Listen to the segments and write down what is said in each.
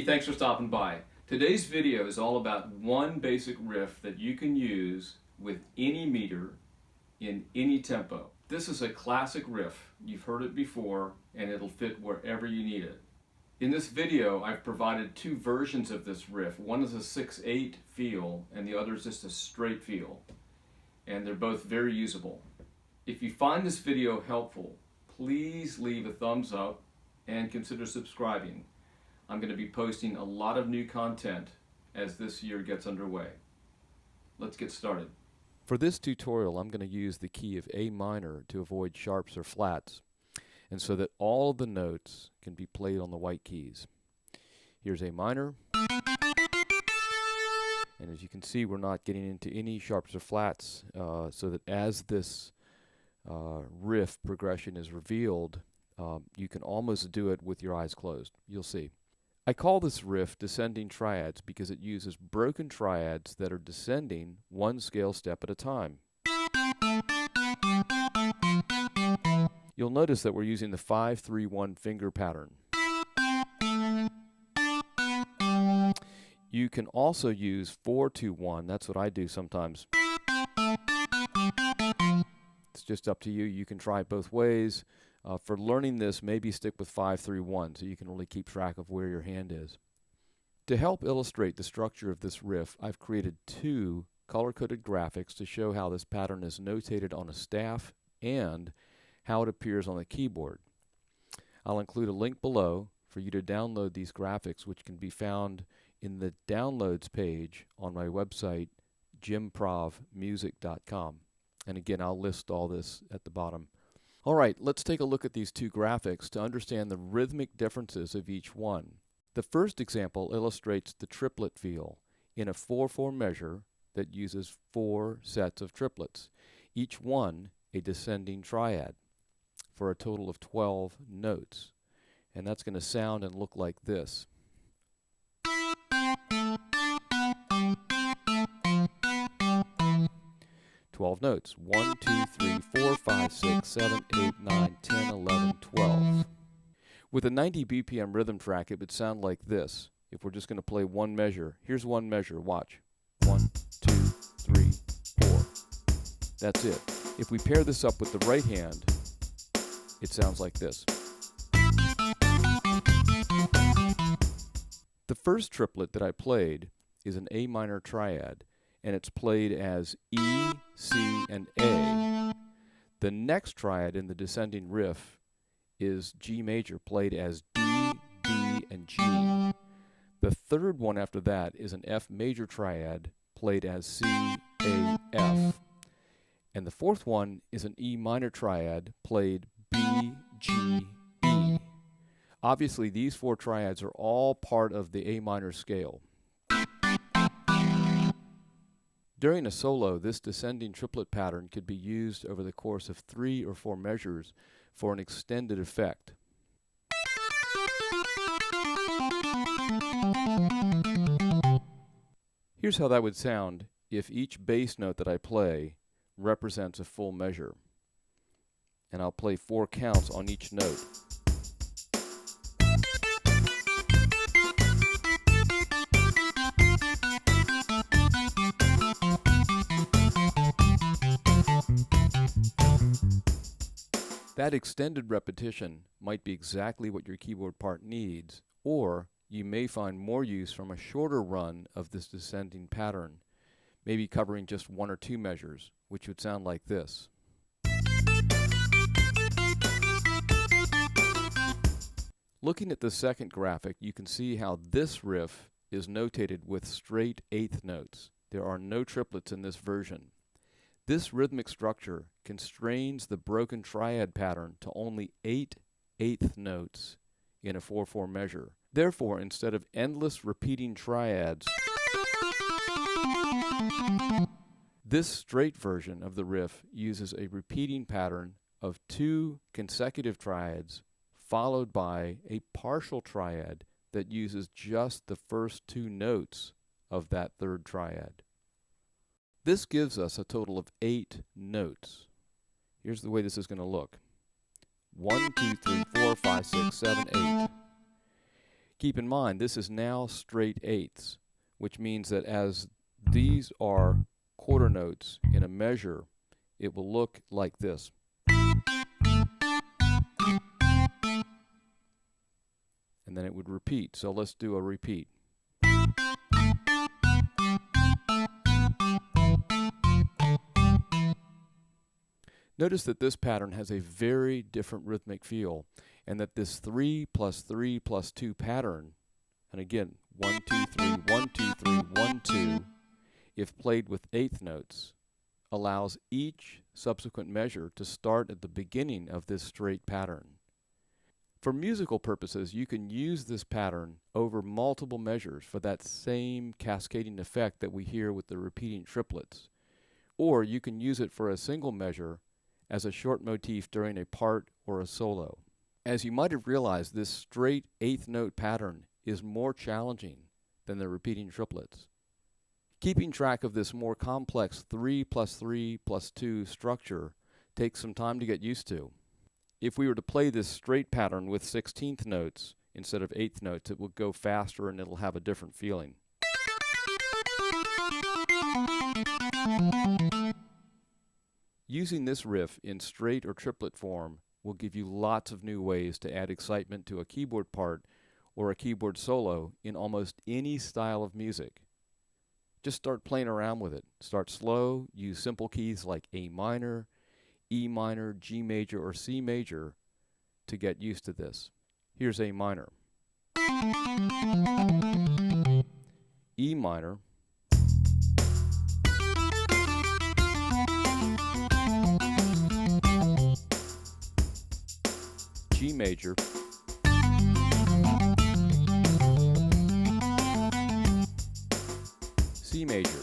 Hey, thanks for stopping by. Today's video is all about one basic riff that you can use with any meter in any tempo. This is a classic riff. You've heard it before and it'll fit wherever you need it. In this video, I've provided two versions of this riff. One is a 6/8 feel and the other is just a straight feel. And they're both very usable. If you find this video helpful, please leave a thumbs up and consider subscribing. I'm going to be posting a lot of new content as this year gets underway. Let's get started. For this tutorial, I'm going to use the key of A minor to avoid sharps or flats, and so that all of the notes can be played on the white keys. Here's A minor, and as you can see, we're not getting into any sharps or flats, so that as this riff progression is revealed, you can almost do it with your eyes closed. You'll see. I call this riff Descending Triads because it uses broken triads that are descending one scale step at a time. You'll notice that we're using the 5-3-1 finger pattern. You can also use 4-2-1. That's what I do sometimes. It's just up to you. You can try it both ways. For learning this, maybe stick with 5-3-1 so you can really keep track of where your hand is. To help illustrate the structure of this riff, I've created two color-coded graphics to show how this pattern is notated on a staff and how it appears on the keyboard. I'll include a link below for you to download these graphics, which can be found in the downloads page on my website, jimprovmusic.com. And again, I'll list all this at the bottom. All right, let's take a look at these two graphics to understand the rhythmic differences of each one. The first example illustrates the triplet feel in a 4/4 measure that uses 4 sets of triplets, each one a descending triad, for a total of 12 notes. And that's going to sound and look like this. Notes. 1, 2, 3, 4, 5, 6, 7, 8, 9, 10, 11, 12. With a 90 BPM rhythm track, it would sound like this. If we're just going to play one measure, here's one measure. Watch. 1, 2, 3, 4. That's it. If we pair this up with the right hand, it sounds like this. The first triplet that I played is an A minor triad, and it's played as E, C, and A. The next triad in the descending riff is G major, played as D, B, and G. The third one after that is an F major triad, played as C, A, F. And the fourth one is an E minor triad, played B, G, E. Obviously, these 4 triads are all part of the A minor scale. During a solo, this descending triplet pattern could be used over the course of 3 or 4 measures for an extended effect. Here's how that would sound if each bass note that I play represents a full measure. And I'll play 4 counts on each note. That extended repetition might be exactly what your keyboard part needs, or you may find more use from a shorter run of this descending pattern, maybe covering just 1 or 2 measures, which would sound like this. Looking at the second graphic, you can see how this riff is notated with straight 8th notes. There are no triplets in this version. This rhythmic structure constrains the broken triad pattern to only 8 8th notes in a 4/4 measure. Therefore, instead of endless repeating triads, this straight version of the riff uses a repeating pattern of 2 consecutive triads followed by a partial triad that uses just the first 2 notes of that third triad. This gives us a total of 8 notes. Here's the way this is going to look. 1, 2, 3, 4, 5, 6, 7, 8. Keep in mind, this is now straight eighths, which means that as these are quarter notes in a measure, it will look like this. And then it would repeat. So let's do a repeat. Notice that this pattern has a very different rhythmic feel, and that this 3 plus 3 plus 2 pattern, and again, 1, 2, 3, 1, 2, 3, 1, 2, if played with eighth notes, allows each subsequent measure to start at the beginning of this straight pattern. For musical purposes, you can use this pattern over multiple measures for that same cascading effect that we hear with the repeating triplets. Or you can use it for a single measure as a short motif during a part or a solo. As you might have realized, this straight eighth note pattern is more challenging than the repeating triplets. Keeping track of this more complex 3 plus 3 plus 2 structure takes some time to get used to. If we were to play this straight pattern with 16th notes instead of eighth notes, it will go faster and it'll have a different feeling. Using this riff in straight or triplet form will give you lots of new ways to add excitement to a keyboard part or a keyboard solo in almost any style of music. Just start playing around with it. Start slow, use simple keys like A minor, E minor, G major, or C major to get used to this. Here's A minor. E minor. G major, C major,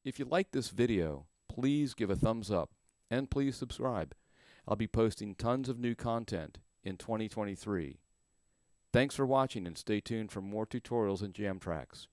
If you like this video, please give a thumbs up and please subscribe. I'll be posting tons of new content in 2023. Thanks for watching and stay tuned for more tutorials and jam tracks.